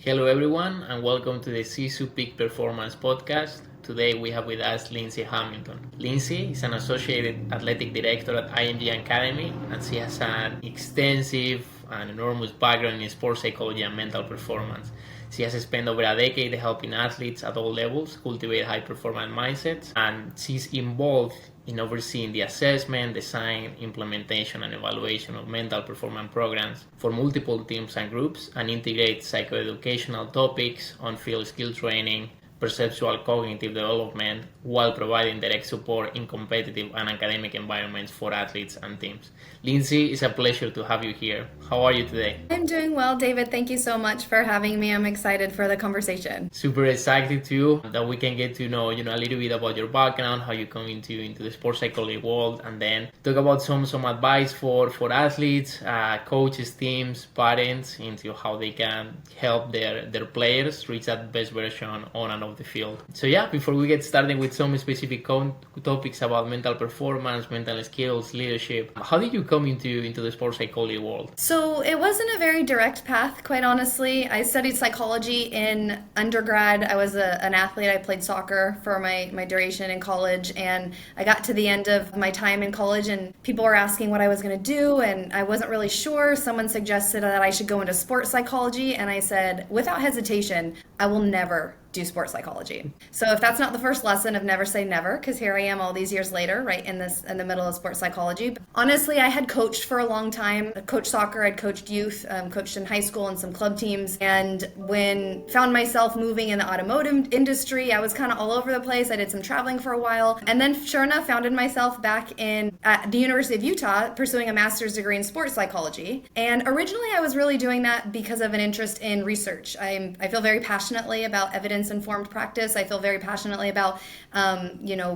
Hello everyone and welcome to the SISU Peak Performance Podcast. Today we have with us Lindsay Hamilton. Lindsay is an Associate Athletic Director at IMG Academy and she has an extensive and enormous background in sports psychology and mental performance. She has spent over a decade helping athletes at all levels cultivate high-performance mindsets, and she's involved in overseeing the assessment, design, implementation, and evaluation of mental performance programs for multiple teams and groups, and integrates psychoeducational topics, on-field skill training, perceptual cognitive development, while providing direct support in competitive and academic environments for athletes and teams. Lindsay, it's a pleasure to have you here. How are you today? I'm doing well, David. Thank you so much for having me. I'm excited for the conversation. Super excited too that we can get to know, a little bit about your background, how you come into the sports psychology world, and then talk about some advice for athletes, coaches, teams, parents, into how they can help their players reach that best version on and off the field. So yeah, before we get started with some specific topics about mental performance, mental skills, leadership, how did you come into the sports psychology world? So it wasn't a very direct path, quite honestly. I studied psychology in undergrad. I was an athlete. I played soccer for my duration in college, and I got to the end of my time in college and people were asking what I was going to do, and I wasn't really sure. Someone suggested that I should go into sports psychology, and I said, without hesitation, I will never do sports psychology. So if that's not the first lesson of never say never, because here I am all these years later, right in the middle of sports psychology. But honestly, I had coached for a long time. I coached soccer, I'd coached youth, coached in high school and some club teams. And when found myself moving in the automotive industry, I was kind of all over the place. I did some traveling for a while. And then sure enough, found myself back at the University of Utah pursuing a master's degree in sports psychology. And originally I was really doing that because of an interest in research. I feel very passionately about evidence-informed practice. I feel very passionately about,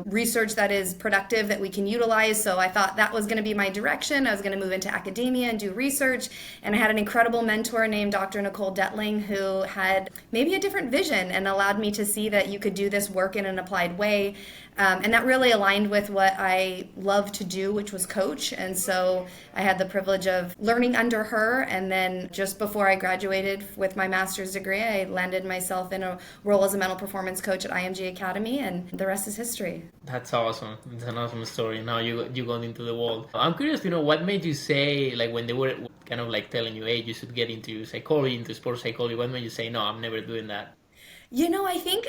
research that is productive, that we can utilize. So I thought that was going to be my direction. I was going to move into academia and do research. And I had an incredible mentor named Dr. Nicole Detling, who had maybe a different vision and allowed me to see that you could do this work in an applied way. And that really aligned with what I love to do, which was coach. And so I had the privilege of learning under her. And then just before I graduated with my master's degree, I landed myself in a role as a mental performance coach at IMG Academy, and the rest is history. That's awesome. It's an awesome story. Now you got into the world. I'm curious to know what made you say, like when they were kind of like telling you, hey, you should get into psychology, into sports psychology, what made you say, no, I'm never doing that? I think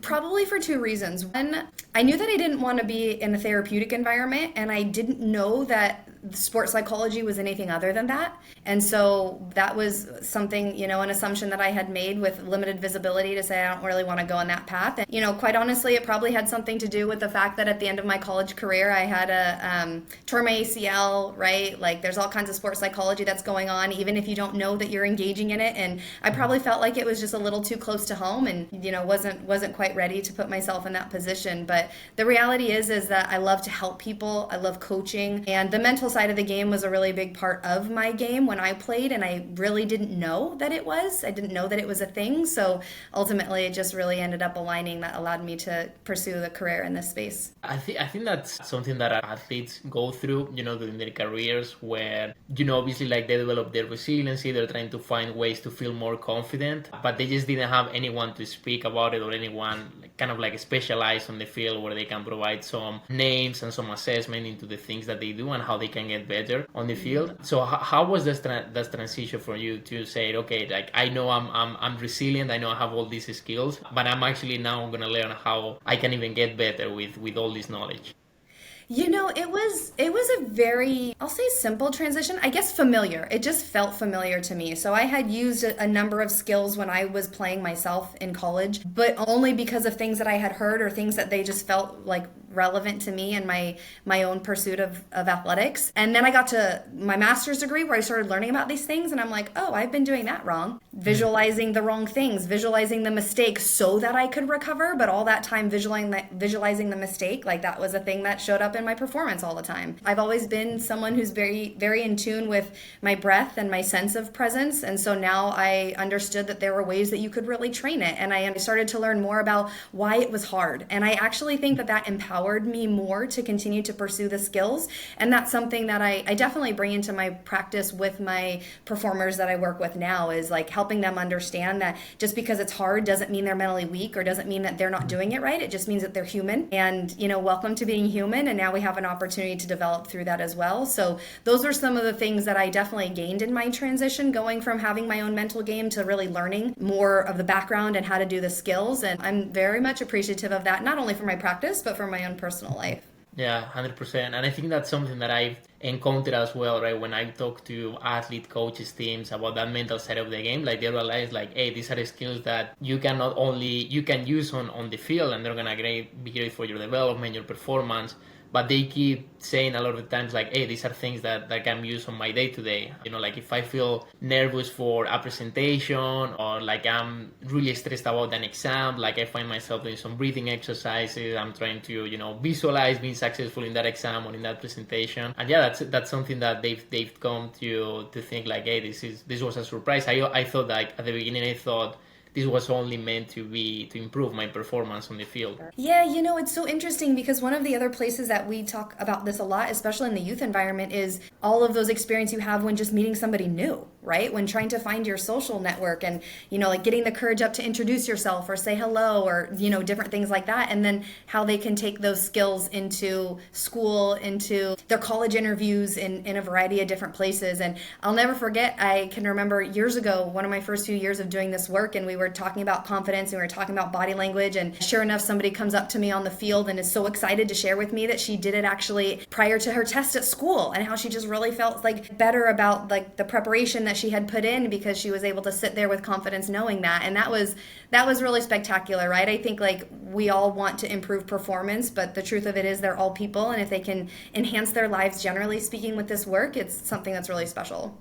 probably for two reasons. One, I knew that I didn't want to be in a therapeutic environment, and I didn't know that sports psychology was anything other than that. And so that was something, an assumption that I had made with limited visibility to say I don't really want to go on that path. And, quite honestly, it probably had something to do with the fact that at the end of my college career, I had tore my ACL, right? Like there's all kinds of sports psychology that's going on, even if you don't know that you're engaging in it. And I probably felt like it was just a little too close to home and, wasn't quite ready to put myself in that position. But the reality is that I love to help people. I love coaching, and the mental side of the game was a really big part of my game when I played, and I really didn't know that it was. I didn't know that it was a thing. So ultimately, it just really ended up aligning that allowed me to pursue the career in this space. I think that's something that athletes go through, during their careers, where, obviously like they develop their resiliency, they're trying to find ways to feel more confident, but they just didn't have anyone to speak about it or anyone kind of like specialized on the field where they can provide some names and some assessment into the things that they do and how they can get better on the field. So how was that transition for you to say, okay, like I know I'm resilient, I know I have all these skills, but I'm actually now going to learn how I can even get better with all this knowledge? It was a very, I'll say simple transition, I guess familiar. It just felt familiar to me. So I had used a number of skills when I was playing myself in college, but only because of things that I had heard or things that they just felt like relevant to me and my own pursuit of athletics. And then I got to my master's degree where I started learning about these things, and I'm like, oh, I've been doing that wrong. Visualizing the wrong things, visualizing the mistakes so that I could recover, but all that time visualizing the mistake, like that was a thing that showed up in my performance all the time. I've always been someone who's very, very in tune with my breath and my sense of presence, and so now I understood that there were ways that you could really train it, and I started to learn more about why it was hard. And I actually think that empowered empowered me more to continue to pursue the skills. And that's something that I definitely bring into my practice with my performers that I work with now, is like helping them understand that just because it's hard doesn't mean they're mentally weak, or doesn't mean that they're not doing it right. It just means that they're human, and welcome to being human. And now we have an opportunity to develop through that as well. So those are some of the things that I definitely gained in my transition, going from having my own mental game to really learning more of the background and how to do the skills. And I'm very much appreciative of that, not only for my practice, but for my own personal life. Yeah, 100%. And I think that's something that I've encountered as well, right? When I talk to athlete coaches, teams about that mental side of the game, like they realize like, hey, these are the skills that you can use on the field, and they're gonna be great for your development, your performance. But they keep saying a lot of times like, hey, these are things that I can use on my day-to-day. Like if I feel nervous for a presentation, or like I'm really stressed about an exam, like I find myself doing some breathing exercises. I'm trying to, visualize being successful in that exam or in that presentation. And yeah, that's something that they've come to think like, hey, this was a surprise. I thought like at the beginning, I thought this was only meant to improve my performance on the field. Yeah, it's so interesting, because one of the other places that we talk about this a lot, especially in the youth environment, is all of those experiences you have when just meeting somebody new, right? When trying to find your social network, and, like getting the courage up to introduce yourself or say hello, or, different things like that. And then how they can take those skills into school, into their college interviews in a variety of different places. And I'll never forget, I can remember years ago, one of my first few years of doing this work, and we were talking about confidence, and we were talking about body language, and sure enough, somebody comes up to me on the field and is so excited to share with me that she did it actually prior to her test at school, and how she just really felt like better about like the preparation that she had put in, because she was able to sit there with confidence knowing that. And that was really spectacular, right? I think like we all want to improve performance, but the truth of it is they're all people, and if they can enhance their lives generally speaking with this work, it's something that's really special.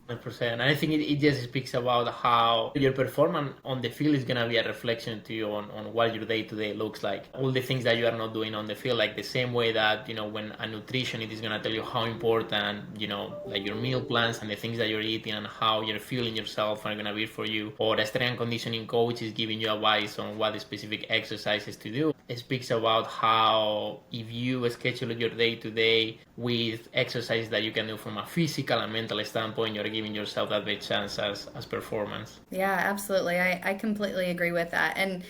100%. And I think it just speaks about how your performance on the field is going to be a reflection to you on what your day-to-day looks like. All the things that you are not doing on the field, like the same way that, when a nutritionist is going to tell you how important, like your meal plans and the things that you're eating and how you're fueling yourself are going to be for you. Or a strength and conditioning coach is giving you advice on what specific exercises to do. It speaks about how if you schedule your day-to-day with exercises that you can do from a physical and mental standpoint, you're giving yourself that big chance as performance. Yeah, absolutely. I completely agree with that. And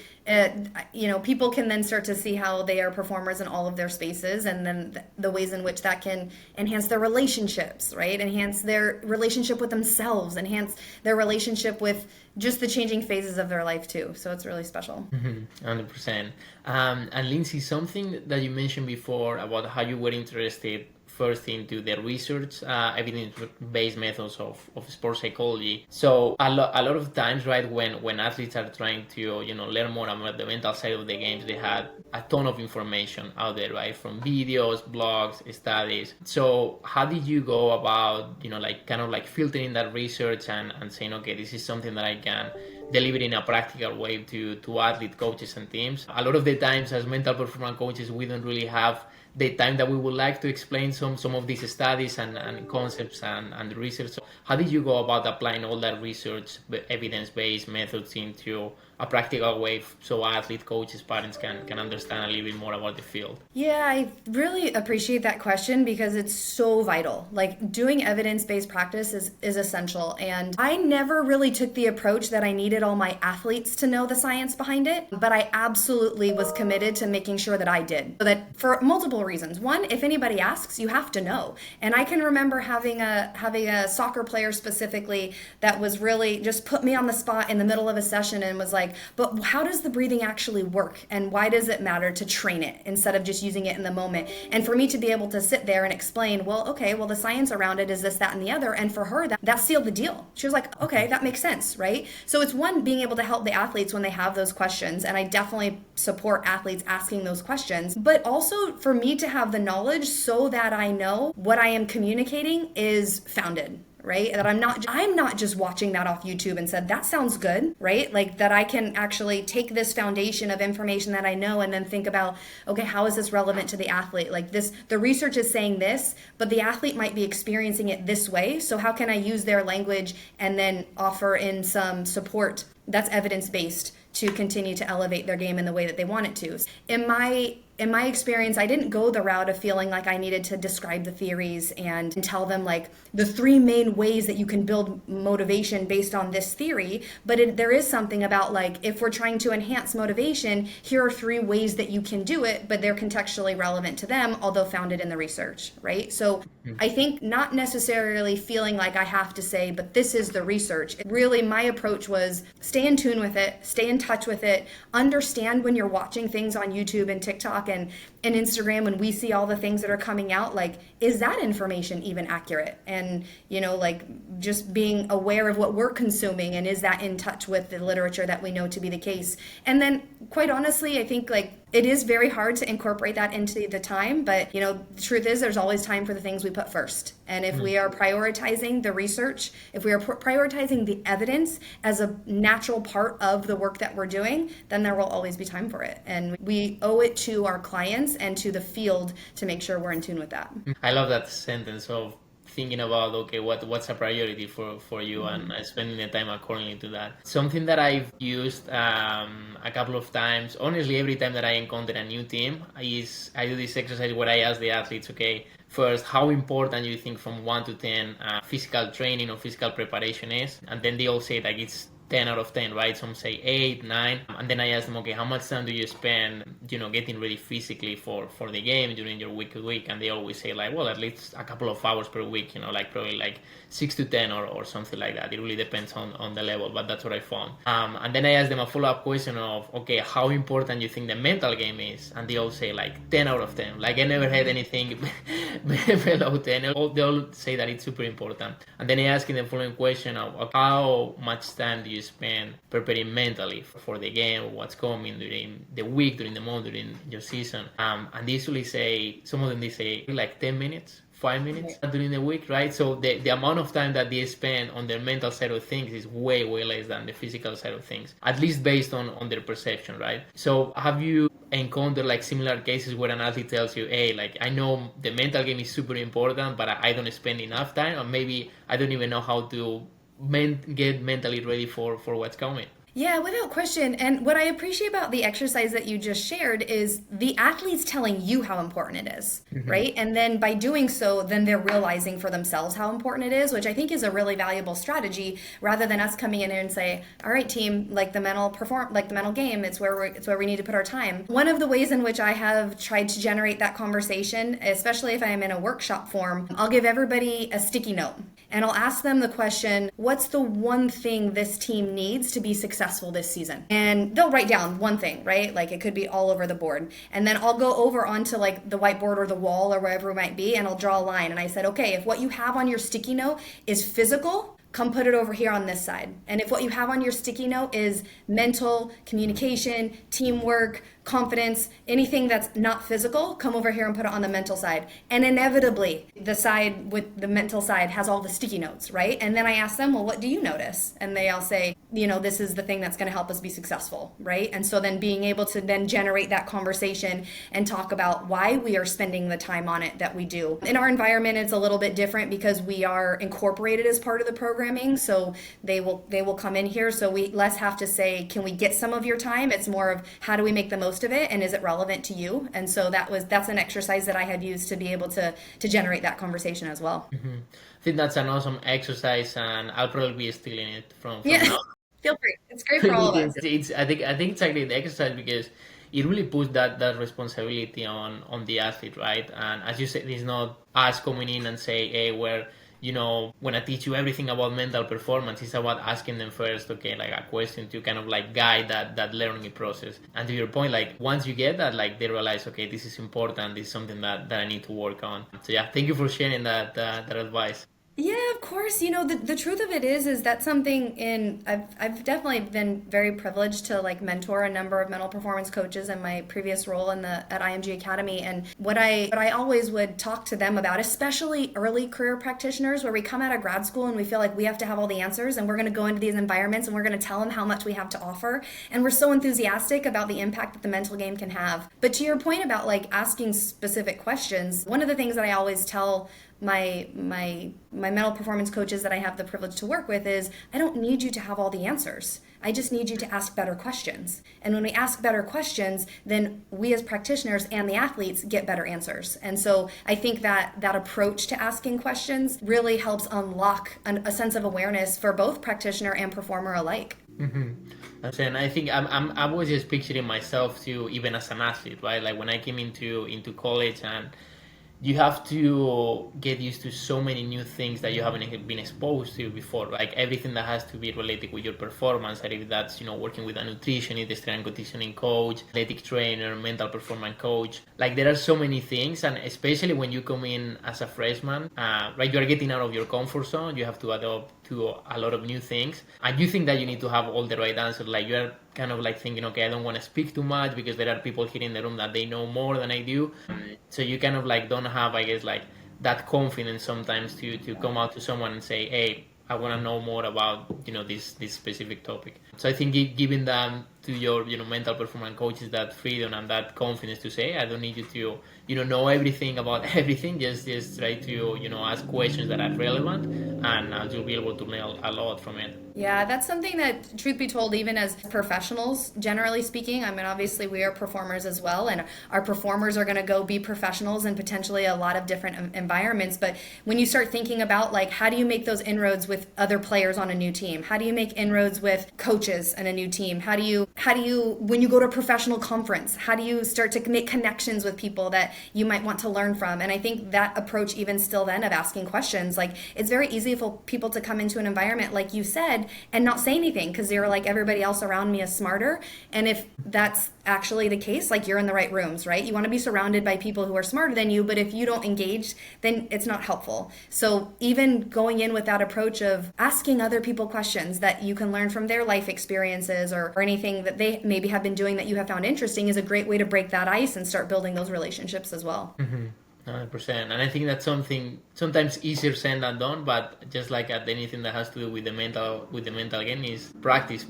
people can then start to see how they are performers in all of their spaces, and then the ways in which that can enhance their relationships, right? Enhance their relationship with themselves, enhance their relationship with just the changing phases of their life too. So it's really special. 100%. And Lindsay, something that you mentioned before about how you were interested first into the research, evidence-based methods of sports psychology. So a lot of times, right, when athletes are trying to, learn more about the mental side of the games, they had a ton of information out there, right, from videos, blogs, studies. So how did you go about, filtering that research and saying, okay, this is something that I can deliver in a practical way to athlete coaches and teams? A lot of the times as mental performance coaches, we don't really have the time that we would like to explain some of these studies and concepts and the research. So how did you go about applying all that research, evidence-based methods into a practical way so athletes, coaches, parents can understand a little bit more about the field? Yeah, I really appreciate that question, because it's so vital. Like, doing evidence-based practice is essential. And I never really took the approach that I needed all my athletes to know the science behind it, but I absolutely was committed to making sure that I did. So that for multiple reasons. One, if anybody asks, you have to know. And I can remember having a soccer player specifically that was really just put me on the spot in the middle of a session and was like, but how does the breathing actually work? And why does it matter to train it instead of just using it in the moment? And for me to be able to sit there and explain, the science around it is this, that, and the other. And for her, that sealed the deal. She was like, okay, that makes sense, right? So it's one, being able to help the athletes when they have those questions. And I definitely support athletes asking those questions. But also for me to have the knowledge so that I know what I am communicating is founded, right? That I'm not just watching that off YouTube and said, that sounds good, right? Like that I can actually take this foundation of information that I know and then think about, okay, how is this relevant to the athlete? Like this, the research is saying this, but the athlete might be experiencing it this way. So how can I use their language and then offer in some support that's evidence-based to continue to elevate their game in the way that they want it to. In my experience, I didn't go the route of feeling like I needed to describe the theories and tell them like the 3 main ways that you can build motivation based on this theory. But there is something about like, if we're trying to enhance motivation, here are 3 ways that you can do it, but they're contextually relevant to them, although founded in the research, right? So I think not necessarily feeling like I have to say, but this is the research. Really, my approach was stay in tune with it, stay in touch with it, understand when you're watching things on YouTube and TikTok and Instagram, when we see all the things that are coming out, like, is that information even accurate? And, like just being aware of what we're consuming, and is that in touch with the literature that we know to be the case? And then quite honestly, I think like it is very hard to incorporate that into the time, but the truth is there's always time for the things we put first. And if we are prioritizing the research, if we are prioritizing the evidence as a natural part of the work that we're doing, then there will always be time for it. And we owe it to our clients and to the field to make sure we're in tune with that. I love that sentence of thinking about, okay, what's a priority for you, and spending the time accordingly to that. Something that I've used a couple of times, honestly, every time that I encounter a new team, is I do this exercise where I ask the athletes, okay, first, how important you think from 1 to 10 physical training or physical preparation is, and then they all say like it's 10 out of 10, right? Some say 8, 9. And then I ask them, okay, how much time do you spend, getting ready physically for the game during your week to week? And they always say like, well, at least a couple of hours per week, like probably like 6 to 10 or something like that. It really depends on the level, but that's what I found. And then I ask them a follow-up question of, okay, how important you think the mental game is? And they all say like 10 out of 10. Like I never had anything below 10. They all say that it's super important. And then I ask them the following question of how much time do you spend preparing mentally for the game, what's coming during the week, during the month, during your season. And they usually say, some of them they say like 10 minutes, 5 minutes during the week, right? So the amount of time that they spend on their mental side of things is way, way less than the physical side of things, at least based on their perception, right? So have you encountered like similar cases where an athlete tells you, hey, like I know the mental game is super important, but I don't spend enough time, or maybe I don't even know how to get mentally ready for what's coming? Yeah, without question. And what I appreciate about the exercise that you just shared is the athletes telling you how important it is, right? And then by doing so, then they're realizing for themselves how important it is, which I think is a really valuable strategy, rather than us coming in and say, all right, team, like the mental game, it's where we need to put our time. One of the ways in which I have tried to generate that conversation, especially if I am in a workshop form, I'll give everybody a sticky note. And I'll ask them the question, what's the one thing this team needs to be successful this season? And they'll write down one thing, right? Like it could be all over the board. And then I'll go over onto like the whiteboard or the wall or wherever it might be, and I'll draw a line. And I said, okay, if what you have on your sticky note is physical, come put it over here on this side. And if what you have on your sticky note is mental, communication, teamwork, confidence, anything that's not physical, come over here and put it on the mental side. And inevitably, the side with the mental side has all the sticky notes, right? And then I ask them, well, what do you notice? And they all say, this is the thing that's going to help us be successful, right? And so then being able to then generate that conversation and talk about why we are spending the time on it that we do. In our environment, it's a little bit different because we are incorporated as part of the programming. So they will come in here. So we less have to say, can we get some of your time? It's more of how do we make the most of it, and is it relevant to you? And so that's an exercise that I have used to be able to generate that conversation as well. I think that's an awesome exercise, and I'll probably be stealing it from now. Feel free. It's great for all of us. I think it's actually the exercise because it really puts that responsibility on the athlete, right? And as you said, it's not us coming in and say, hey, we're when I teach you everything about mental performance, it's about asking them first, okay, like a question to kind of like guide that learning process. And to your point, like once you get that, like they realize, okay, this is important, this is something that I need to work on. So yeah, thank you for sharing that advice. Yeah, of course. The truth of it is that something I've definitely been very privileged to like mentor a number of mental performance coaches in my previous role at IMG Academy. And what I always would talk to them about, especially early career practitioners, where we come out of grad school and we feel like we have to have all the answers and we're going to go into these environments and we're going to tell them how much we have to offer. And we're so enthusiastic about the impact that the mental game can have. But to your point about like asking specific questions, one of the things that I always tell my mental performance coaches that I have the privilege to work with is I don't need you to have all the answers. I just need you to ask better questions. And when we ask better questions, then we as practitioners and the athletes get better answers. And so I think that approach to asking questions really helps unlock a sense of awareness for both practitioner and performer alike. And I think I was just picturing myself too, even as an athlete, right? Like when I came into college, and you have to get used to so many new things that you haven't been exposed to before. Like everything that has to be related with your performance, and if that's, working with a nutritionist, strength and conditioning coach, athletic trainer, mental performance coach. Like there are so many things, and especially when you come in as a freshman, right, you are getting out of your comfort zone. You have to adapt to a lot of new things, and you think that you need to have all the right answers. Like you're kind of like thinking, okay, I don't want to speak too much because there are people here in the room that they know more than I do. So you kind of like don't have, I guess, like that confidence sometimes to come out to someone and say, hey, I want to know more about, this specific topic. So I think giving them to your, mental performance coaches that freedom and that confidence to say, I don't need you to, know everything about everything. Just try to, ask questions that are relevant, and you'll be able to learn a lot from it. Yeah, that's something that, truth be told, even as professionals, generally speaking, I mean, obviously we are performers as well, and our performers are going to go be professionals in potentially a lot of different environments. But when you start thinking about, like, how do you make those inroads with other players on a new team? How do you make inroads with coaches in a new team? How do you, when you go to a professional conference, how do you start to make connections with people that you might want to learn from? And I think that approach, even still then, of asking questions, like, it's very easy for people to come into an environment, like you said, and not say anything because they're like, everybody else around me is smarter. And if that's actually the case, like, you're in the right rooms, right? You want to be surrounded by people who are smarter than you, but if you don't engage, then it's not helpful. So even going in with that approach of asking other people questions that you can learn from their life experiences or anything that they maybe have been doing that you have found interesting is a great way to break that ice and start building those relationships as well. 100%. And I think that's something sometimes easier said than done, but just like at anything that has to do with the mental again, is practice.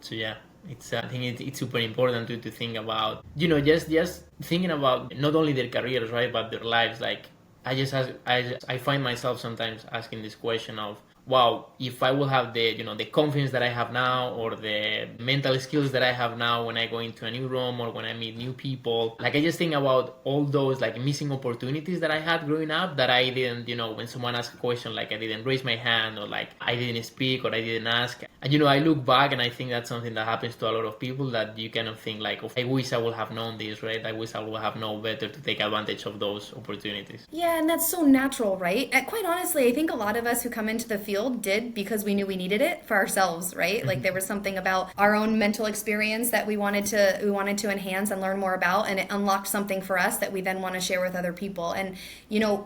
So yeah, I think it's super important to think about, just thinking about not only their careers, right, but their lives. Like I find myself sometimes asking this question of, wow, if I will have the confidence that I have now, or the mental skills that I have now when I go into a new room or when I meet new people. Like I just think about all those like missing opportunities that I had growing up that I didn't, when someone asked a question, like I didn't raise my hand, or like I didn't speak, or I didn't ask. And I look back and I think that's something that happens to a lot of people, that you kind of think like, oh, I wish I would have known this, right? I wish I would have known better to take advantage of those opportunities. Yeah, and that's so natural, right? And quite honestly, I think a lot of us who come into the field did because we knew we needed it for ourselves, right? Like there was something about our own mental experience that we wanted to enhance and learn more about, and it unlocked something for us that we then want to share with other people. And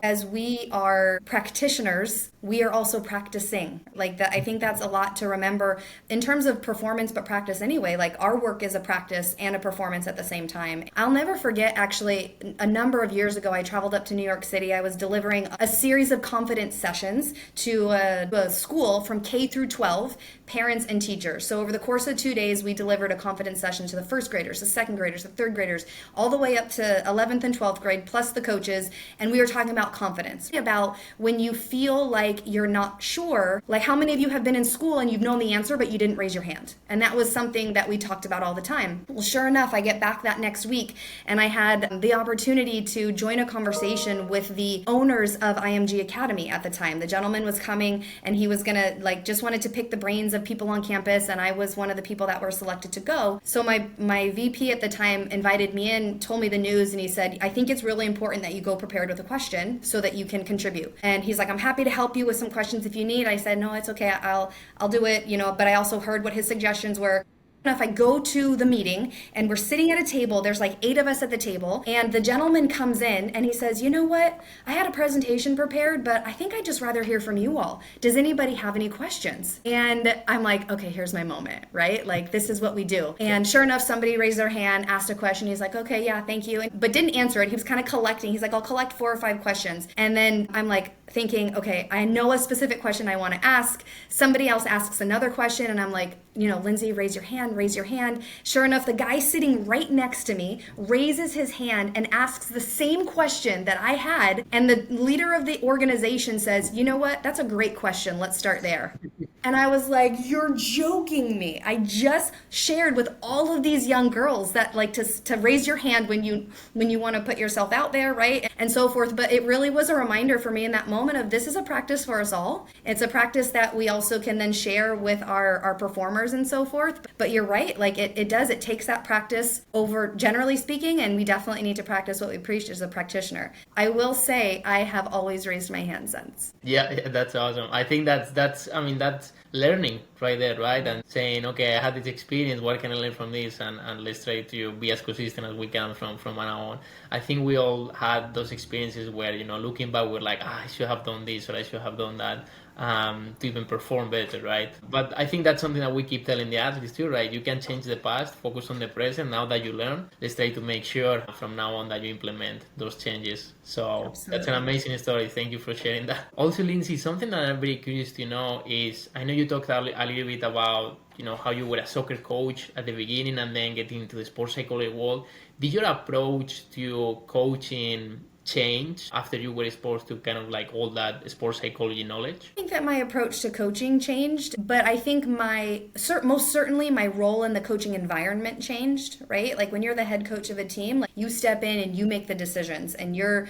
as we are practitioners, we are also practicing. Like that, I think that's a lot to remember in terms of performance, but practice anyway. Like our work is a practice and a performance at the same time. I'll never forget, actually, a number of years ago, I traveled up to New York City. I was delivering a series of confidence sessions to a school from K through 12, parents and teachers. So over the course of 2 days, we delivered a confidence session to the first graders, the second graders, the third graders, all the way up to 11th and 12th grade, plus the coaches. And we were talking about confidence, about when you feel like you're not sure, like how many of you have been in school and you've known the answer, but you didn't raise your hand. And that was something that we talked about all the time. Well, sure enough, I get back that next week and I had the opportunity to join a conversation with the owners of IMG Academy at the time. The gentleman was coming and he was gonna just wanted to pick the brains of people on campus, and I was one of the people that were selected to go. So my VP at the time invited me in, told me the news, and he said, I think it's really important that you go prepared with a question so that you can contribute. And he's like, I'm happy to help you with some questions if you need. I said, no, it's okay, I'll do it, but I also heard what his suggestions were. If I go to the meeting and we're sitting at a table, there's like 8 of us at the table, and the gentleman comes in and he says, you know what? I had a presentation prepared, but I think I'd just rather hear from you all. Does anybody have any questions? And I'm like, okay, here's my moment, right? Like, this is what we do. And sure enough, somebody raised their hand, asked a question. He's like, okay, yeah, thank you. But didn't answer it. He was kind of collecting. He's like, I'll collect 4 or 5 questions. And then I'm like, thinking, okay, I know a specific question I want to ask. Somebody else asks another question, and I'm like, Lindsay, raise your hand, raise your hand. Sure enough, the guy sitting right next to me raises his hand and asks the same question that I had, and the leader of the organization says, you know what, that's a great question, let's start there. And I was like, you're joking me. I just shared with all of these young girls that like to raise your hand when you want to put yourself out there, right? And so forth. But it really was a reminder for me in that moment of this is a practice for us all. It's a practice that we also can then share with our performers and so forth. But you're right, like it takes that practice over, generally speaking, and we definitely need to practice what we preach as a practitioner. I will say I have always raised my hand since. Yeah, that's awesome. I think that's learning right there, right? And saying, okay, I had this experience, what can I learn from this? And let's try to be as consistent as we can from now on. I think we all had those experiences where, looking back, we're like, I should have done this or I should have done that. To even perform better, right? But I think that's something that we keep telling the athletes too, right? You can change the past, focus on the present. Now that you learn, let's try to make sure from now on that you implement those changes. So Absolutely. That's an amazing story. Thank you for sharing that. Also, Lindsay, something that I'm very curious to know is, I know you talked a little bit about, how you were a soccer coach at the beginning and then getting into the sports psychology world. Did your approach to coaching change after you were exposed to kind of like all that sports psychology knowledge? I think that my approach to coaching changed, but I think most certainly my role in the coaching environment changed, right? Like when you're the head coach of a team, like you step in and you make the decisions and you're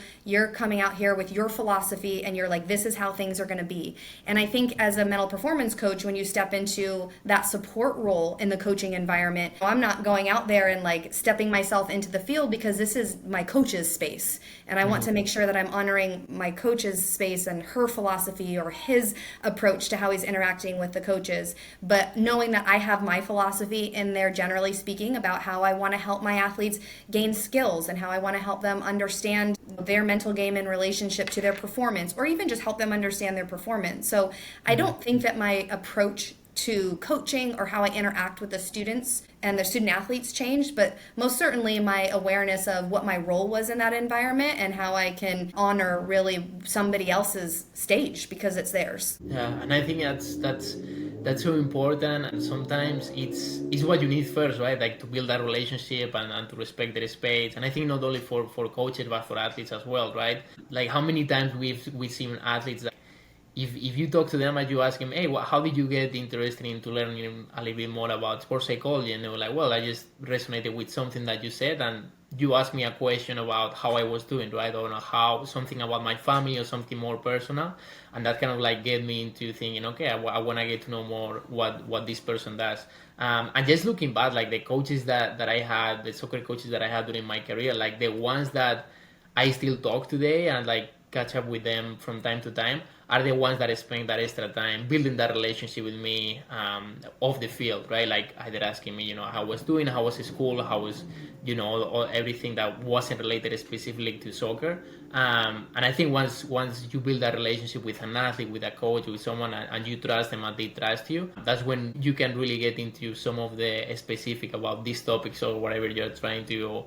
coming out here with your philosophy and you're like, this is how things are going to be. And I think as a mental performance coach, when you step into that support role in the coaching environment, I'm not going out there and like stepping myself into the field because this is my coach's space. And I want to make sure that I'm honoring my coach's space and her philosophy or his approach to how he's interacting with the coaches. But knowing that I have my philosophy in there, generally speaking, about how I want to help my athletes gain skills and how I want to help them understand their mental game in relationship to their performance, or even just help them understand their performance. So I don't think that my approach to coaching or how I interact with the students and the student athletes changed, but most certainly my awareness of what my role was in that environment and how I can honor really somebody else's stage because it's theirs. Yeah, and I think that's so important, and sometimes it's what you need first, right? Like to build that relationship and to respect their space. And I think not only for coaches but for athletes as well, right? Like how many times we've seen athletes that if you talk to them and you ask them, hey, how did you get interested into learning a little bit more about sports psychology? And they were like, well, I just resonated with something that you said, and you asked me a question about how I was doing, right? Or how something about my family or something more personal. And that kind of like get me into thinking, okay, I want to get to know more what this person does. And just looking back, like the coaches that I had, the soccer coaches that I had during my career, like the ones that I still talk today and like catch up with them from time to time, are the ones that spend that extra time building that relationship with me off the field, right? Like either asking me, how I was doing, how was school, how was, everything that wasn't related specifically to soccer. And I think once you build that relationship with an athlete, with a coach, with someone, and you trust them and they trust you, that's when you can really get into some of the specific about these topics or whatever you're trying to,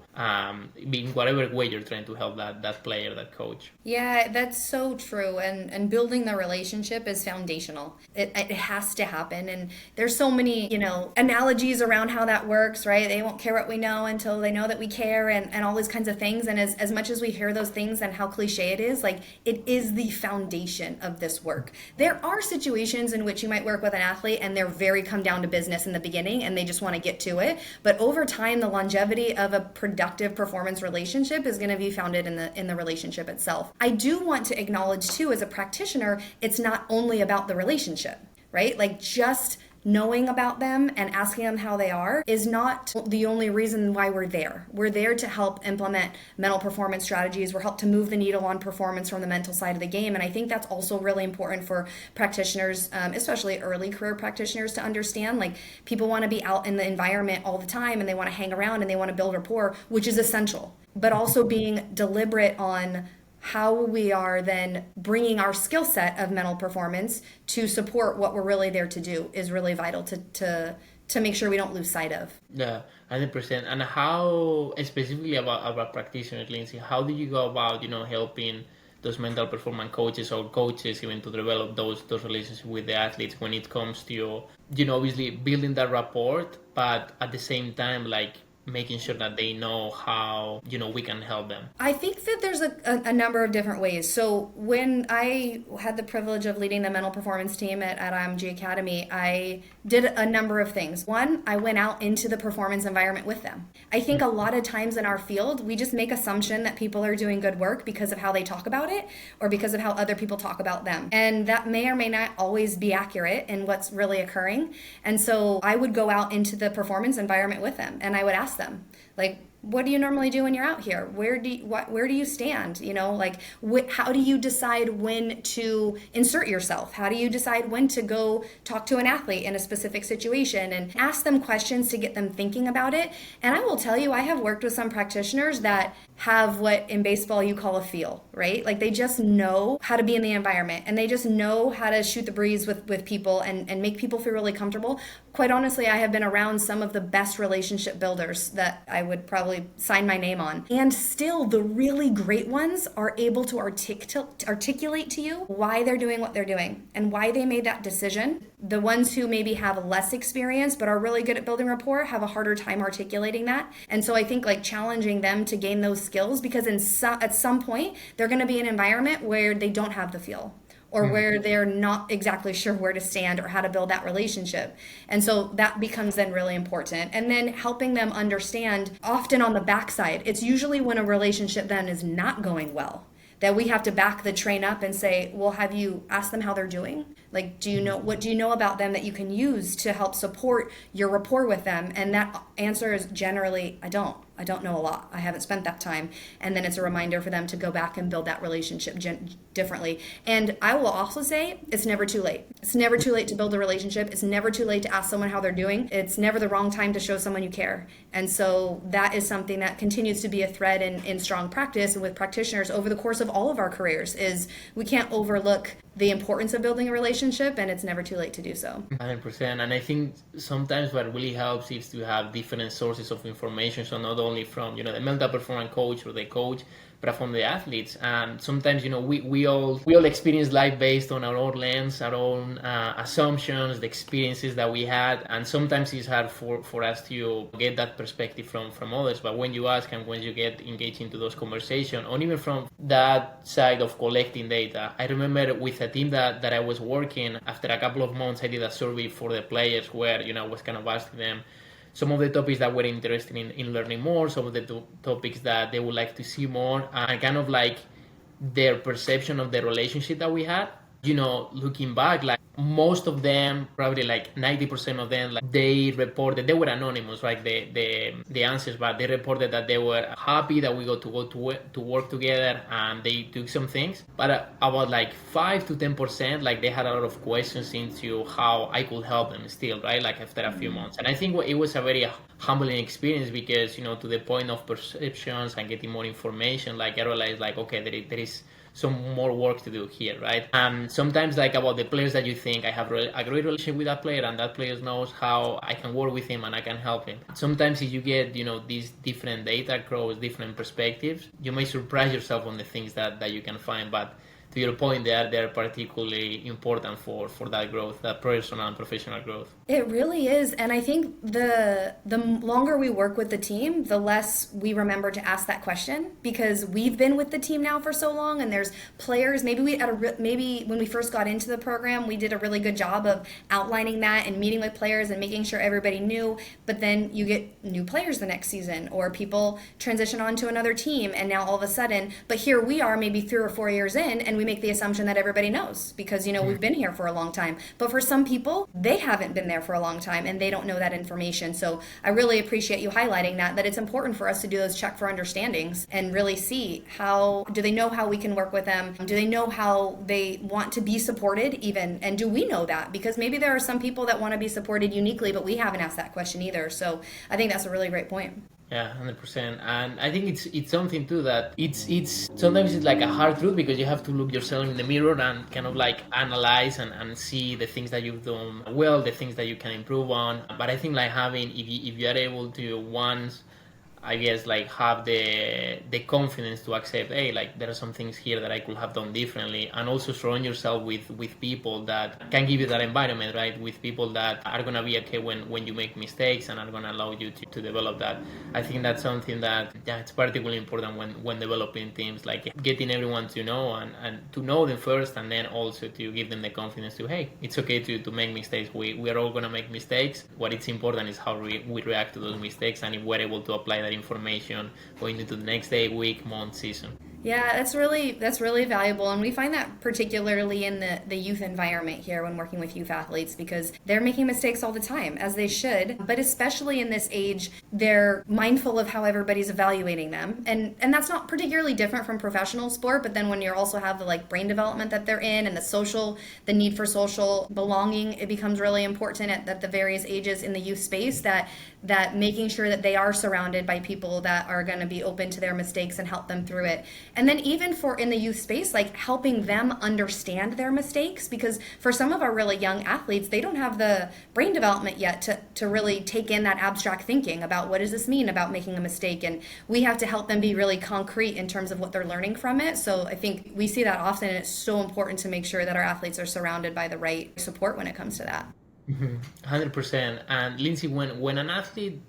in whatever way you're trying to help that player, that coach. Yeah, that's so true. And building the relationship is foundational. It has to happen. And there's so many, analogies around how that works, right? They won't care what we know until they know that we care and all these kinds of things. And as much as we hear those things and how cliche it is, like it is the foundation of this work. There are situations in which you might work with an athlete and they're very come down to business in the beginning and they just want to get to it. But over time, the longevity of a productive performance relationship is going to be founded in the relationship itself. I do want to acknowledge too, as a practitioner, it's not only about the relationship, right? Like just knowing about them and asking them how they are is not the only reason why we're there. We're there to help implement mental performance strategies. We're helped to move the needle on performance from the mental side of the game. And I think that's also really important for practitioners, especially early career practitioners, to understand. Like people want to be out in the environment all the time and they want to hang around and they want to build rapport, which is essential, but also being deliberate on how we are then bringing our skill set of mental performance to support what we're really there to do is really vital to make sure we don't lose sight of. Yeah, 100%. And how, specifically about practitioners, Lindsay, how do you go about, helping those mental performance coaches or coaches even to develop those relationships with the athletes when it comes to, obviously building that rapport, but at the same time, like, making sure that they know how, we can help them? I think that there's a number of different ways. So when I had the privilege of leading the mental performance team at IMG Academy, I did a number of things. One, I went out into the performance environment with them. I think a lot of times in our field, we just make assumption that people are doing good work because of how they talk about it or because of how other people talk about them. And that may or may not always be accurate in what's really occurring. And so I would go out into the performance environment with them and I would ask them, like, what do you normally do when you're out here? Where do you stand? How do you decide when to insert yourself? How do you decide when to go talk to an athlete in a specific situation? And ask them questions to get them thinking about it. And I will tell you, I have worked with some practitioners that have what in baseball you call a feel, right? Like they just know how to be in the environment and they just know how to shoot the breeze with people and make people feel really comfortable. Quite honestly, I have been around some of the best relationship builders that I would probably sign my name on. And still, the really great ones are able to articulate to you why they're doing what they're doing and why they made that decision. The ones who maybe have less experience but are really good at building rapport have a harder time articulating that. And so I think like challenging them to gain those skills, because at some point, they're going to be in an environment where they don't have the feel, or where they're not exactly sure where to stand or how to build that relationship. And so that becomes then really important. And then helping them understand, often on the backside, it's usually when a relationship then is not going well, that we have to back the train up and say, well, have you asked them how they're doing? Like, what do you know about them that you can use to help support your rapport with them? And that answer is generally, I don't know a lot. I haven't spent that time. And then it's a reminder for them to go back and build that relationship differently. And I will also say it's never too late. It's never too late to build a relationship. It's never too late to ask someone how they're doing. It's never the wrong time to show someone you care. And so that is something that continues to be a thread in strong practice and with practitioners over the course of all of our careers, is we can't overlook the importance of building a relationship, and it's never too late to do so. 100%. And I think sometimes what really helps is to have different sources of information. So not only from, the mental performance coach or the coach, but from the athletes. And sometimes, we all experience life based on our own lens, our own assumptions, the experiences that we had. And sometimes it's hard for us to get that perspective from others. But when you ask and when you get engaged into those conversations, or even from that side of collecting data, I remember with a team that I was working, after a couple of months, I did a survey for the players where, I was kind of asking them some of the topics that were interested in learning more, some of the topics that they would like to see more, and kind of like their perception of the relationship that we had. Looking back, like most of them, probably like 90% of them, like they reported, they were anonymous, right? The answers, but they reported that they were happy that we got to work together and they took some things. But about like 5 to 10%, like they had a lot of questions into how I could help them still, right? Like after a few months. And I think it was a very humbling experience because, to the point of perceptions and getting more information, like I realized like, okay, there is some more work to do here, right? And sometimes like about the players that you think I have a great relationship with that player and that player knows how I can work with him and I can help him. Sometimes if you get, these different data across different perspectives, you may surprise yourself on the things that you can find. But to your point, they're particularly important for that growth, that personal and professional growth. It really is. And I think the longer we work with the team, the less we remember to ask that question, because we've been with the team now for so long, and there's players, maybe when we first got into the program, we did a really good job of outlining that and meeting with players and making sure everybody knew, but then you get new players the next season, or people transition on to another team, and now all of a sudden, but here we are maybe 3 or 4 years in, and we make the assumption that everybody knows because, we've been here for a long time. But for some people, they haven't been there for a long time and they don't know that information. So I really appreciate you highlighting that it's important for us to do those check for understandings and really see do they know how we can work with them? Do they know how they want to be supported even? And do we know that? Because maybe there are some people that want to be supported uniquely, but we haven't asked that question either. So I think that's a really great point. Yeah, 100%. And I think it's something too that it's sometimes it's like a hard truth because you have to look yourself in the mirror and kind of like analyze and see the things that you've done well, the things that you can improve on. But I think like having, if you are able to once I guess, like have the confidence to accept, hey, like there are some things here that I could have done differently, and also surround yourself with people that can give you that environment, right? With people that are gonna be okay when you make mistakes and are gonna allow you to develop that. I think that's something that it's particularly important when developing teams, like getting everyone to know and to know them first, and then also to give them the confidence to, hey, it's okay to make mistakes. We are all gonna make mistakes. What it's important is how we react to those mistakes, and if we're able to apply that information going into the next day, week, month, season. Yeah, that's really valuable, and we find that particularly in the youth environment here when working with youth athletes, because they're making mistakes all the time, as they should, but especially in this age, they're mindful of how everybody's evaluating them, and that's not particularly different from professional sport. But then when you also have the like brain development that they're in, and the need for social belonging, it becomes really important at the various ages in the youth space that making sure that they are surrounded by people that are going to be open to their mistakes and help them through it. And then even for in the youth space, like helping them understand their mistakes, because for some of our really young athletes, they don't have the brain development yet to really take in that abstract thinking about what does this mean about making a mistake. And we have to help them be really concrete in terms of what they're learning from it. So I think we see that often, and it's so important to make sure that our athletes are surrounded by the right support when it comes to that. 100%. And Lindsay, when an athlete,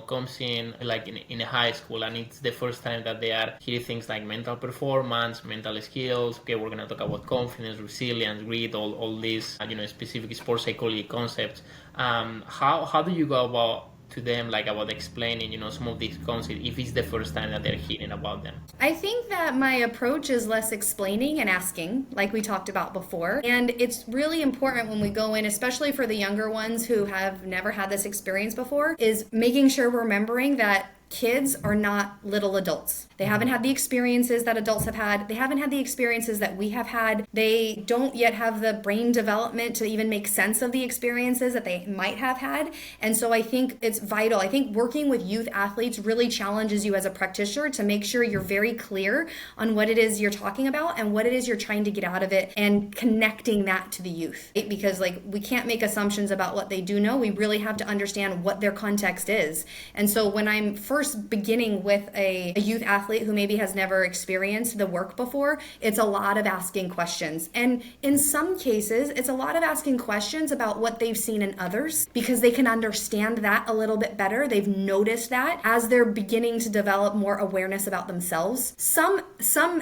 comes in like in a high school, and it's the first time that they are hearing things like mental performance, mental skills, okay, we're going to talk about confidence, resilience, grit, all these, specific sports psychology concepts. How do you go about to them, like about explaining, some of these concepts if it's the first time that they're hearing about them? I think that my approach is less explaining and asking, like we talked about before. And it's really important when we go in, especially for the younger ones who have never had this experience before, is making sure we're remembering that kids are not little adults. They haven't had the experiences that adults have had. They haven't had the experiences that we have had. They don't yet have the brain development to even make sense of the experiences that they might have had. And so I think it's vital. I think working with youth athletes really challenges you as a practitioner to make sure you're very clear on what it is you're talking about and what it is you're trying to get out of it, and connecting that to the youth. Because we can't make assumptions about what they do know. We really have to understand what their context is. And so when I'm first beginning with a youth athlete who maybe has never experienced the work before, it's a lot of asking questions. And in some cases, it's a lot of asking questions about what they've seen in others, because they can understand that a little bit better. They've noticed that as they're beginning to develop more awareness about themselves. Some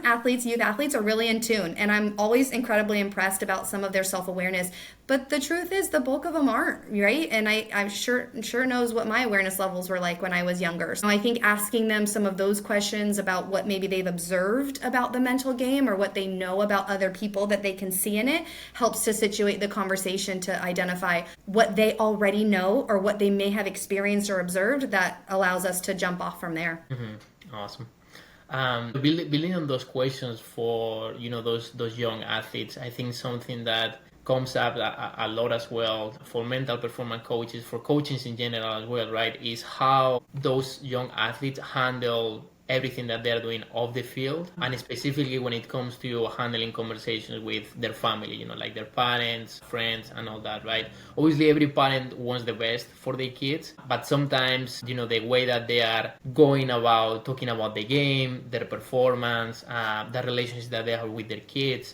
athletes, youth athletes, are really in tune, and I'm always incredibly impressed about some of their self-awareness. But the truth is, the bulk of them aren't, right? And I'm sure knows what my awareness levels were like when I was younger. So I think asking them some of those questions about what maybe they've observed about the mental game, or what they know about other people that they can see in it, helps to situate the conversation to identify what they already know or what they may have experienced or observed, that allows us to jump off from there. Awesome. Building on those questions for those young athletes, I think something that comes up a lot as well for mental performance coaches, for coaches in general as well, right, is how those young athletes handle everything that they're doing off the field, and specifically when it comes to handling conversations with their family, like their parents, friends, and all that, right? Obviously, every parent wants the best for their kids, but sometimes, the way that they are going about talking about the game, their performance, the relationships that they have with their kids,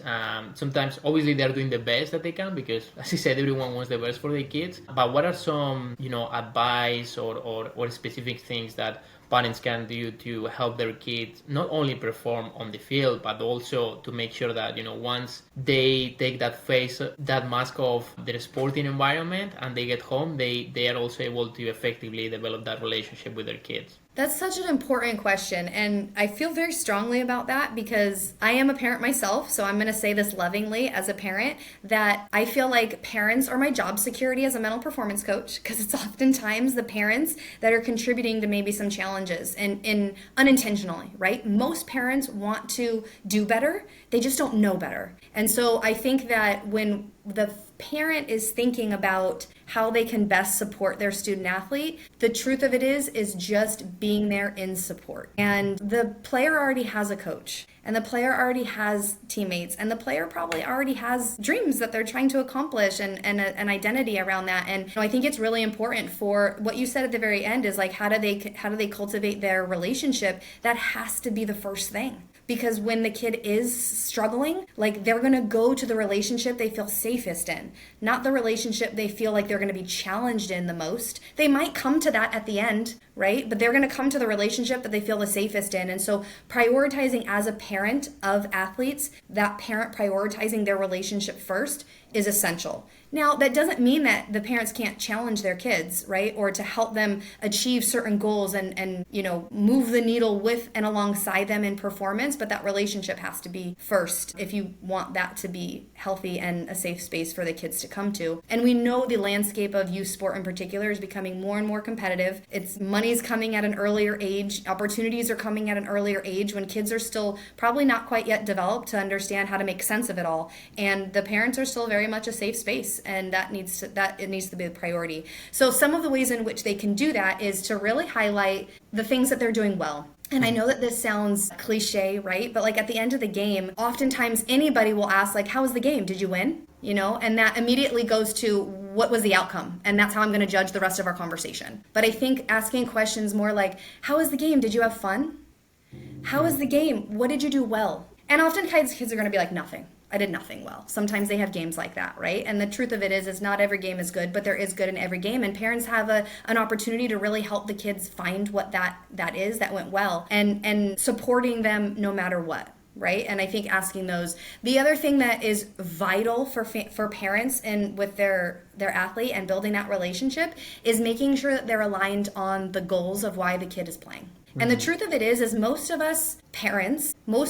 sometimes, obviously, they're doing the best that they can, because, as I said, everyone wants the best for their kids. But what are some, advice or specific things that parents can do to help their kids not only perform on the field, but also to make sure that, once they take that mask of their sporting environment and they get home, they are also able to effectively develop that relationship with their kids? That's such an important question, and I feel very strongly about that because I am a parent myself, so I'm going to say this lovingly as a parent, that I feel like parents are my job security as a mental performance coach, because it's oftentimes the parents that are contributing to maybe some challenges and unintentionally, right? Most parents want to do better, they just don't know better. And so I think that when the parent is thinking about how they can best support their student athlete, the truth of it is just being there in support. And the player already has a coach, and the player already has teammates, and the player probably already has dreams that they're trying to accomplish and an identity around that. And I think it's really important for what you said at the very end is like, how do they cultivate their relationship? That has to be the first thing. Because when the kid is struggling, like they're going to go to the relationship they feel safest in, not the relationship they feel like they're going to be challenged in the most. They might come to that at the end, right? But they're going to come to the relationship that they feel the safest in. And so prioritizing as a parent of athletes, that parent prioritizing their relationship first is essential. Now, that doesn't mean that the parents can't challenge their kids, right? Or to help them achieve certain goals and move the needle with and alongside them in performance, but that relationship has to be first if you want that to be healthy and a safe space for the kids to come to. And we know the landscape of youth sport in particular is becoming more and more competitive. Money's coming at an earlier age, opportunities are coming at an earlier age when kids are still probably not quite yet developed to understand how to make sense of it all. And the parents are still very much a safe space, and it needs to be the priority. So some of the ways in which they can do that is to really highlight the things that they're doing well. And I know that this sounds cliche, right? But like at the end of the game, oftentimes anybody will ask like, how was the game? Did you win? And that immediately goes to what was the outcome? And that's how I'm going to judge the rest of our conversation. But I think asking questions more like, how was the game? Did you have fun? How was the game? What did you do well? And oftentimes kids are going to be like, nothing. I did nothing well. Sometimes they have games like that, right? And the truth of it is not every game is good, but there is good in every game. And parents have an opportunity to really help the kids find what that is that went well and supporting them no matter what. Right? And I think asking those. The other thing that is vital for parents and with their athlete and building that relationship is making sure that they're aligned on the goals of why the kid is playing. And the truth of it is most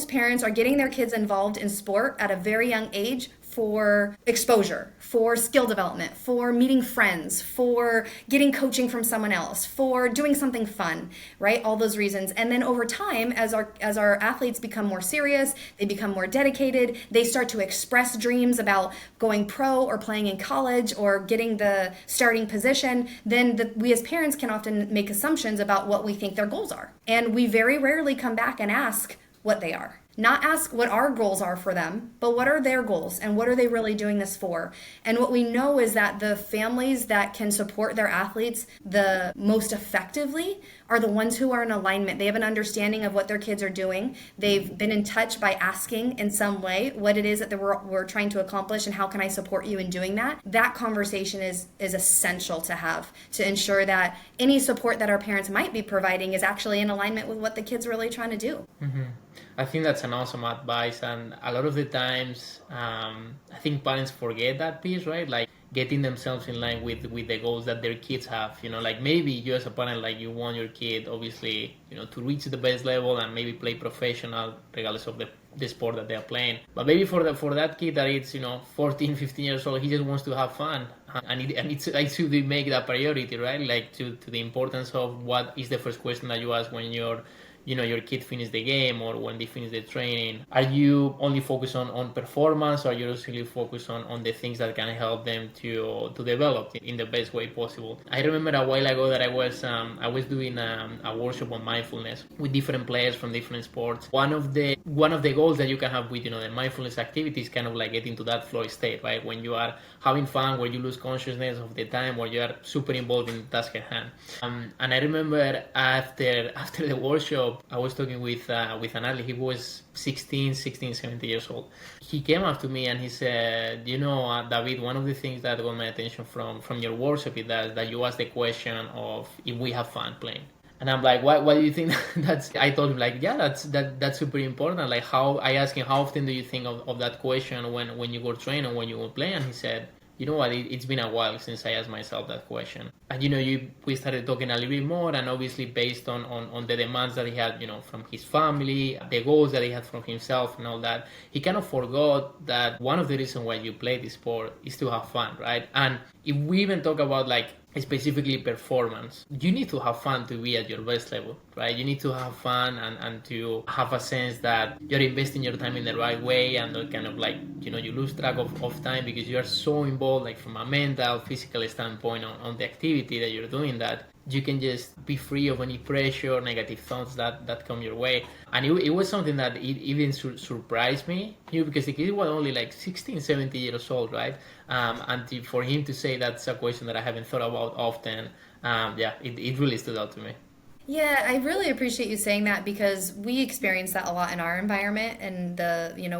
parents are getting their kids involved in sport at a very young age for exposure, for skill development, for meeting friends, for getting coaching from someone else, for doing something fun, right? All those reasons. And then over time, as our athletes become more serious, they become more dedicated, they start to express dreams about going pro or playing in college or getting the starting position, then we as parents can often make assumptions about what we think their goals are. And we very rarely come back and ask what they are. Not ask what our goals are for them, but what are their goals and what are they really doing this for? And what we know is that the families that can support their athletes the most effectively are the ones who are in alignment. They have an understanding of what their kids are doing. They've been in touch by asking in some way what it is that we're trying to accomplish and how can I support you in doing that. That conversation is essential to have to ensure that any support that our parents might be providing is actually in alignment with what the kid's really trying to do. Mm-hmm. I think that's an awesome advice, and a lot of the times I think parents forget that piece, right? Like getting themselves in line with the goals that their kids have, like maybe you as a parent, like you want your kid obviously to reach the best level and maybe play professional regardless of the sport that they're playing, but maybe for that kid that it's 14, 15 years old, he just wants to have fun, and it should be make that priority, right? Like to the importance of what is the first question that you ask when your kid finish the game or when they finish the training. Are you only focused on performance, or are you also really focused on the things that can help them to develop in the best way possible? I remember a while ago that I was doing a workshop on mindfulness with different players from different sports. One of the goals that you can have with the mindfulness activities kind of like get into that flow state, right? When you are having fun, where you lose consciousness of the time, where you are super involved in the task at hand. And I remember after the workshop, I was talking with an athlete. He was 16, 17 years old. He came up to me and he said, David, one of the things that got my attention from your workshop is that you asked the question of if we have fun playing. And I'm like, what do you think that's? I told him like, yeah, that's super important. Like I asked him, how often do you think of that question when you go train and when you go play? And he said, you know what, it's been a while since I asked myself that question. And we started talking a little bit more, and obviously based on the demands that he had, from his family, the goals that he had from himself and all that, he kind of forgot that one of the reasons why you play this sport is to have fun, right? And if we even talk about like specifically performance, you need to have fun to be at your best level, right? You need to have fun and to have a sense that you're investing your time in the right way, and not kind of like, you lose track of time because you are so involved, like from a mental, physical standpoint on the activity that you're doing, that you can just be free of any pressure, negative thoughts that come your way. And it was something that it even surprised me, because the kid was only like 16, 17 years old, right? For him to say that's a question that I haven't thought about often, it really stood out to me. Yeah, I really appreciate you saying that, because we experience that a lot in our environment, and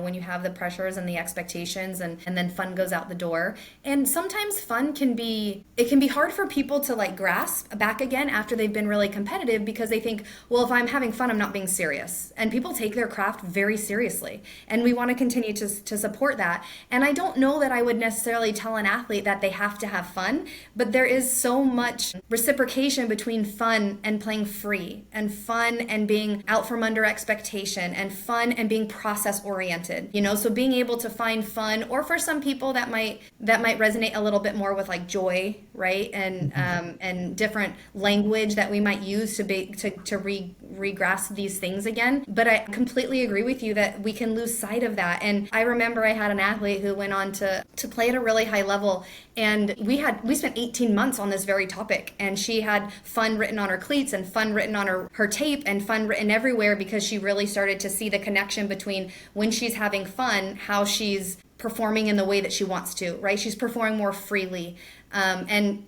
when you have the pressures and the expectations, and then fun goes out the door. And sometimes fun can be hard for people to like grasp back again after they've been really competitive, because they think, well, if I'm having fun, I'm not being serious. And people take their craft very seriously. And we want to continue to support that. And I don't know that I would necessarily tell an athlete that they have to have fun, but there is so much reciprocation between fun and playing free, and fun and being out from under expectation, and fun and being process oriented, so being able to find fun, or for some people that might resonate a little bit more with like joy, right? And different language that we might use to re-grasp these things again. But I completely agree with you that we can lose sight of that. And I remember I had an athlete who went on to play at a really high level, and we spent 18 months on this very topic, and she had fun written on her cleats, and fun written on her tape, and fun written everywhere, because she really started to see the connection between when she's having fun, how she's performing in the way that she wants to, right? She's performing more freely. And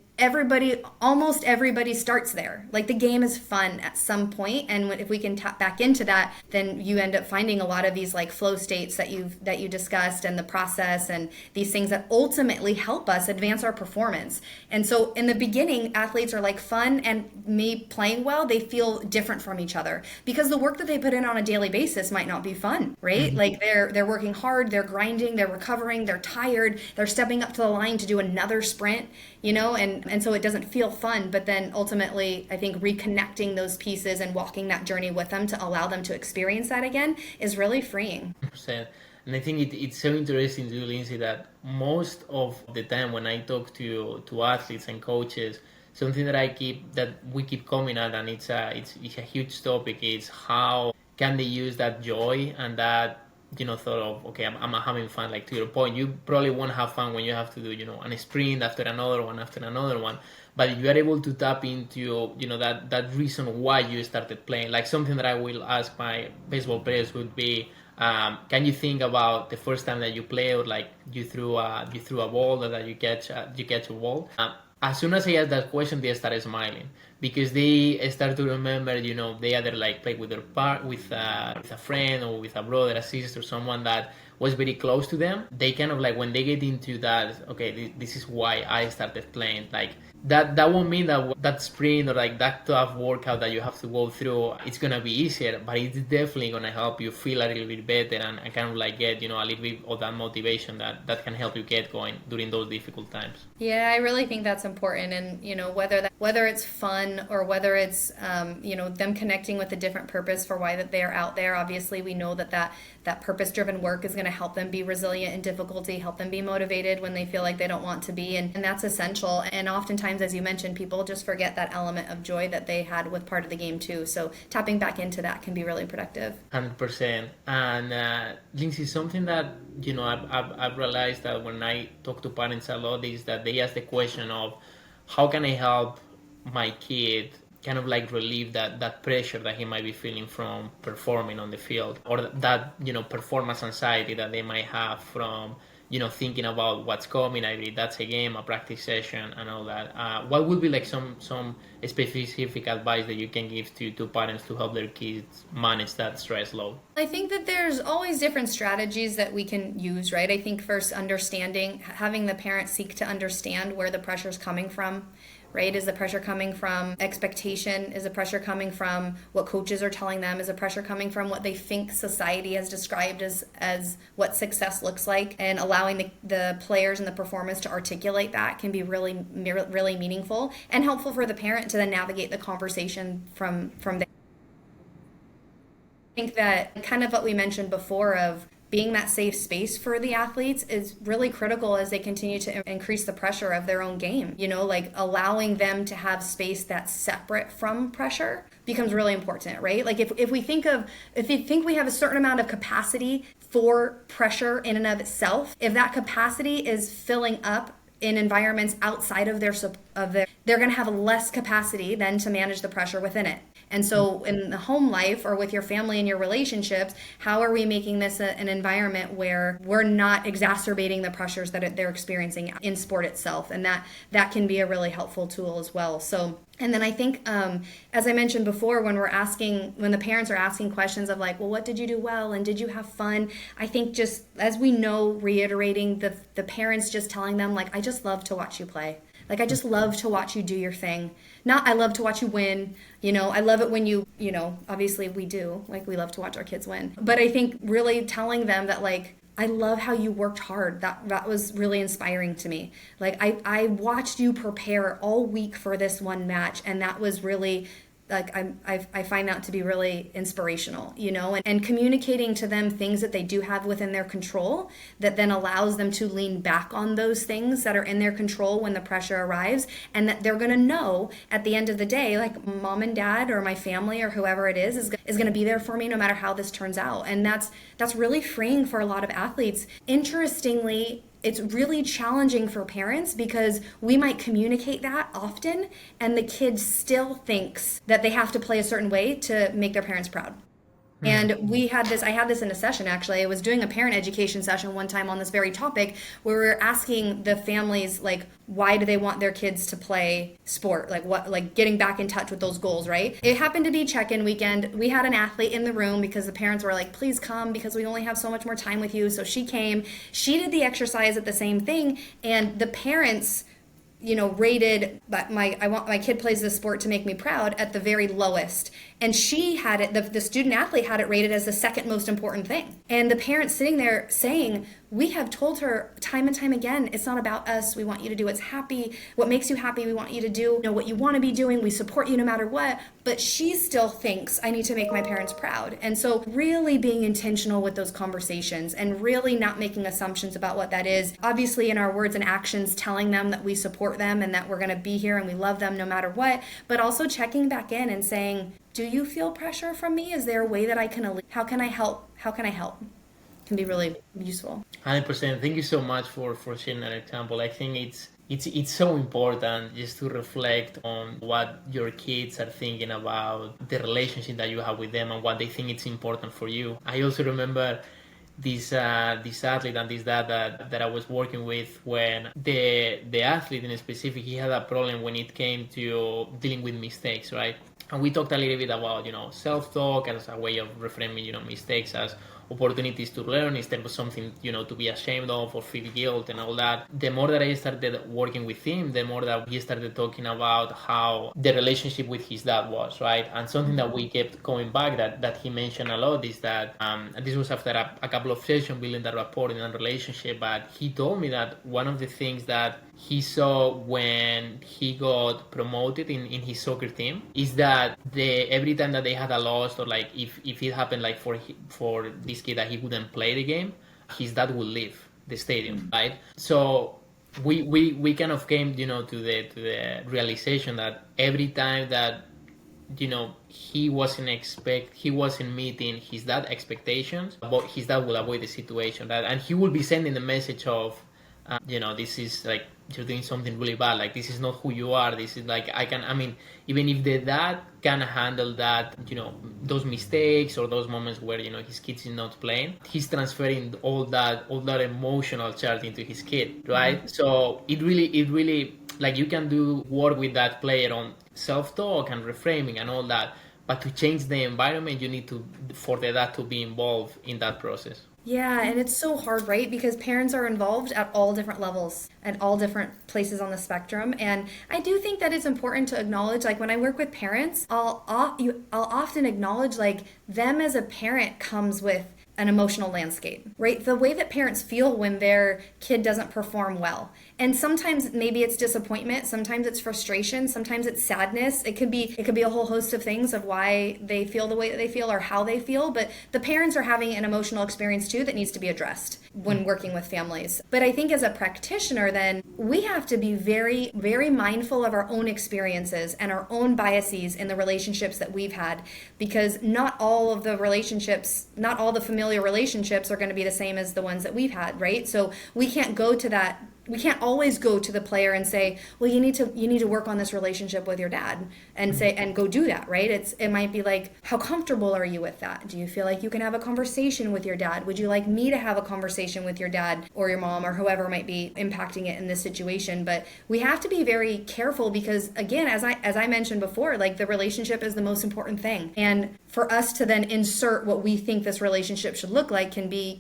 almost everybody starts there. Like, the game is fun at some point, and if we can tap back into that, then you end up finding a lot of these like flow states that you discussed, and the process, and these things that ultimately help us advance our performance. And so in the beginning, athletes are like, fun and me playing well, they feel different from each other, because the work that they put in on a daily basis might not be fun, right? Mm-hmm. Like they're working hard, they're grinding, they're recovering, they're tired, they're stepping up to the line to do another sprint, and so it doesn't feel fun. But then ultimately, I think reconnecting those pieces and walking that journey with them to allow them to experience that again is really freeing. 100%. And I think it's so interesting to Lindsay, that most of the time when I talk to athletes and coaches, something that we keep coming at, and it's a huge topic, is how can they use that joy and that thought of, okay, I'm having fun. Like, to your point, you probably won't have fun when you have to do a sprint after another one, but you are able to tap into that reason why you started playing. Like, something that I will ask my baseball players would be, can you think about the first time that you play, or like you threw a ball, or that you catch a ball? As soon as I ask that question, they start smiling, because they start to remember, they either like play with with a friend, or with a brother, a sister, someone that was very close to them. They kind of like, when they get into that, okay, this is why I started playing. Like, that won't mean that sprint, or like that tough workout that you have to go through, it's gonna be easier, but it's definitely gonna help you feel a little bit better, and kind of like get a little bit of that motivation that can help you get going during those difficult times. Yeah, I really think that's important. And whether it's fun, or whether it's them connecting with a different purpose for why that they are out there. Obviously, we know that purpose-driven work is going to help them be resilient in difficulty, help them be motivated when they feel like they don't want to be, and that's essential. And oftentimes, as you mentioned, people just forget that element of joy that they had with part of the game too. So tapping back into that can be really productive. 100%. And Lindsay, something that I've realized that when I talk to parents a lot is that they ask the question of, how can I help my kid kind of like relieve that pressure that he might be feeling from performing on the field, or that performance anxiety that they might have from thinking about what's coming. I mean, that's a game, a practice session, and all that. What would be like some specific advice that you can give to parents to help their kids manage that stress load? I think that there's always different strategies that we can use, right? I think first, having the parent seek to understand where the pressure is coming from. Right? Is the pressure coming from expectation? Is the pressure coming from what coaches are telling them? Is the pressure coming from what they think society has described as what success looks like? And allowing the players and the performers to articulate that can be really, really meaningful and helpful for the parent to then navigate the conversation from there. I think that kind of what we mentioned before of being that safe space for the athletes is really critical as they continue to increase the pressure of their own game. Like allowing them to have space that's separate from pressure becomes really important, right? Like if you think we have a certain amount of capacity for pressure in and of itself, if that capacity is filling up in environments outside of they're going to have less capacity then to manage the pressure within it. And so in the home life or with your family and your relationships, how are we making this an environment where we're not exacerbating the pressures that they're experiencing in sport itself? And that can be a really helpful tool as well. So, and then I think, as I mentioned before, when the parents are asking questions of like, well, what did you do well? And did you have fun? I think just as we know, reiterating the parents just telling them like, I just love to watch you play. Like, I just love to watch you do your thing. Not, I love to watch you win. I love it when you obviously we do. Like, we love to watch our kids win. But I think really telling them that, like, I love how you worked hard. That was really inspiring to me. Like, I watched you prepare all week for this one match. And that was really, like, I find that to be really inspirational, and communicating to them things that they do have within their control that then allows them to lean back on those things that are in their control when the pressure arrives, and that they're going to know at the end of the day, like, mom and dad or my family or whoever it is going to be there for me no matter how this turns out. And that's really freeing for a lot of athletes. Interestingly, it's really challenging for parents because we might communicate that often and the kid still thinks that they have to play a certain way to make their parents proud. And I had this in a session, actually. I was doing a parent education session one time on this very topic where we were asking the families, like, why do they want their kids to play sport? Like getting back in touch with those goals, right? It happened to be check-in weekend. We had an athlete in the room because the parents were like, please come because we only have so much more time with you. So she came, she did the exercise at the same thing. And the parents, rated my kid plays this sport to make me proud at the very lowest. And she had it, the student athlete had it rated as the second most important thing. And the parents sitting there saying, we have told her time and time again, it's not about us. We want you to do what makes you happy. We want you to do what you want to be doing. We support you no matter what. But she still thinks I need to make my parents proud. And so really being intentional with those conversations and really not making assumptions about what that is. Obviously in our words and actions, telling them that we support them and that we're going to be here and we love them no matter what. But also checking back in and saying, do you feel pressure from me? Is there a way that I can, how can I help? How can I help? Can be really useful. 100%. Thank you so much for sharing that example. I think it's so important just to reflect on what your kids are thinking about the relationship that you have with them and what they think it's important for you. I also remember this athlete and this dad that I was working with when the athlete in specific, he had a problem when it came to dealing with mistakes, right? And we talked a little bit about, self-talk as a way of reframing, mistakes as opportunities to learn instead of something, to be ashamed of or feel guilt and all that. The more that I started working with him, the more that he started talking about how the relationship with his dad was, right? And something that we kept going back that he mentioned a lot is that, and this was after a couple of sessions building that rapport in a relationship, but he told me that one of the things that he saw when he got promoted in his soccer team is that every time that they had a loss or like if it happened like for this kid that he wouldn't play the game, his dad would leave the stadium, right? So we kind of came to the realization that every time that he wasn't meeting his dad expectations, but his dad will avoid the situation, right? And he will be sending the message of this is like you're doing something really bad, like this is not who you are, this is like even if the dad can handle that, those mistakes or those moments where his kid is not playing, he's transferring all that emotional charge into his kid, right? Mm-hmm. So it really like you can do work with that player on self-talk and reframing and all that, but to change the environment you need for the dad to be involved in that process. Yeah, and it's so hard, right? Because parents are involved at all different levels and all different places on the spectrum. And I do think that it's important to acknowledge, like when I work with parents, I'll often acknowledge like them as a parent comes with an emotional landscape, right? The way that parents feel when their kid doesn't perform well. And sometimes maybe it's disappointment, sometimes it's frustration, sometimes it's sadness. It could be a whole host of things of why they feel the way that they feel or how they feel, but the parents are having an emotional experience too that needs to be addressed when working with families. But I think as a practitioner then, we have to be very, very mindful of our own experiences and our own biases in the relationships that we've had, because not all of the relationships, not all the familiar relationships are going to be the same as the ones that we've had, right? So we can't always go to the player and say, well, you need to work on this relationship with your dad and say, and go do that, right? It might be like, how comfortable are you with that? Do you feel like you can have a conversation with your dad? Would you like me to have a conversation with your dad or your mom or whoever might be impacting it in this situation? But we have to be very careful because, again, as I mentioned before, like, the relationship is the most important thing. And for us to then insert what we think this relationship should look like can be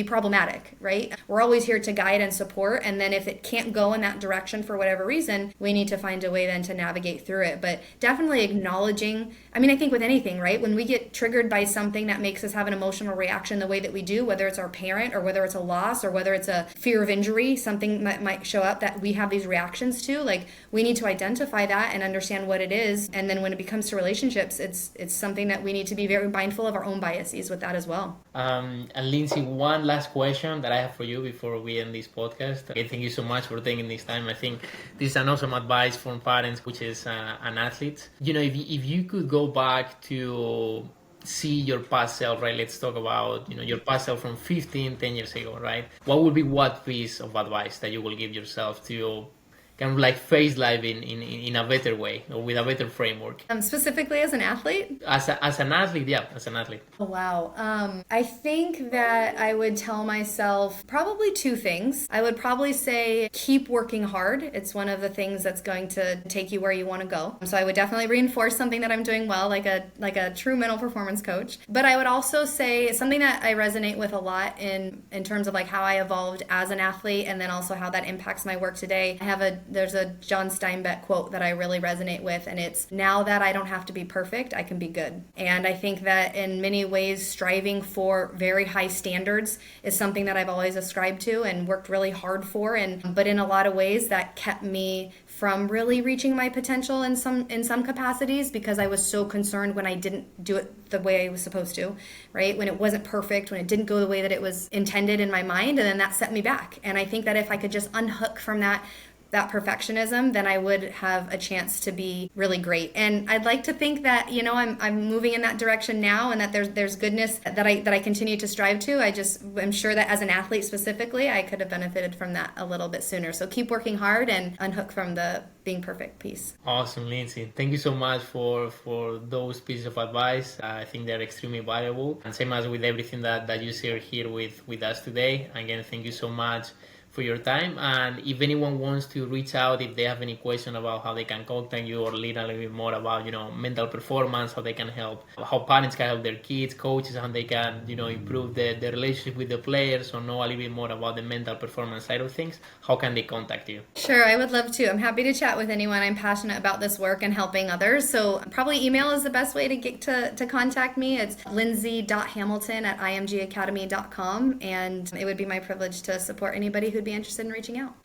problematic, right? We're always here to guide and support, and then if it can't go in that direction for whatever reason, we need to find a way then to navigate through it. But definitely acknowledging, I think with anything, right? When we get triggered by something that makes us have an emotional reaction the way that we do, whether it's our parent or whether it's a loss or whether it's a fear of injury, something might show up that we have these reactions to, like, we need to identify that and understand what it is. And then when it becomes to relationships, it's something that we need to be very mindful of our own biases with that as well. And Lindsay, one last question that I have for you before we end this podcast. Okay, thank you so much for taking this time. I think this is an awesome advice from parents, which is an athlete. If you could go back to see your past self, right? Let's talk about, your past self from 10 years ago, right? What would be what piece of advice that you will give yourself to kind of like face life in a better way or with a better framework? Specifically as an athlete? As an athlete, yeah, as an athlete. Oh, wow. I think that I would tell myself probably two things. I would probably say keep working hard. It's one of the things that's going to take you where you want to go. So I would definitely reinforce something that I'm doing well, like a true mental performance coach. But I would also say something that I resonate with a lot in terms of like how I evolved as an athlete and then also how that impacts my work today. There's a John Steinbeck quote that I really resonate with, and it's, now that I don't have to be perfect, I can be good. And I think that in many ways, striving for very high standards is something that I've always ascribed to and worked really hard for. But in a lot of ways, that kept me from really reaching my potential in some capacities, because I was so concerned when I didn't do it the way I was supposed to, right? When it wasn't perfect, when it didn't go the way that it was intended in my mind, and then that set me back. And I think that if I could just unhook from that perfectionism, then I would have a chance to be really great. And I'd like to think that, I'm moving in that direction now, and that there's goodness that I continue to strive to. I'm sure that as an athlete specifically, I could have benefited from that a little bit sooner. So keep working hard and unhook from the being perfect piece. Awesome, Lindsay. Thank you so much for those pieces of advice. I think they're extremely valuable. And same as with everything that you share here with us today. Again, thank you so much for your time. And if anyone wants to reach out, if they have any question about how they can contact you or learn a little bit more about, mental performance, how they can help, how parents can help their kids, coaches, how they can, improve the relationship with the players, or know a little bit more about the mental performance side of things, how can they contact you? Sure, I would love to. I'm happy to chat with anyone. I'm passionate about this work and helping others. So probably email is the best way to get to contact me. It's lindsay.hamilton@imgacademy.com. And it would be my privilege to support anybody who'd be interested in reaching out.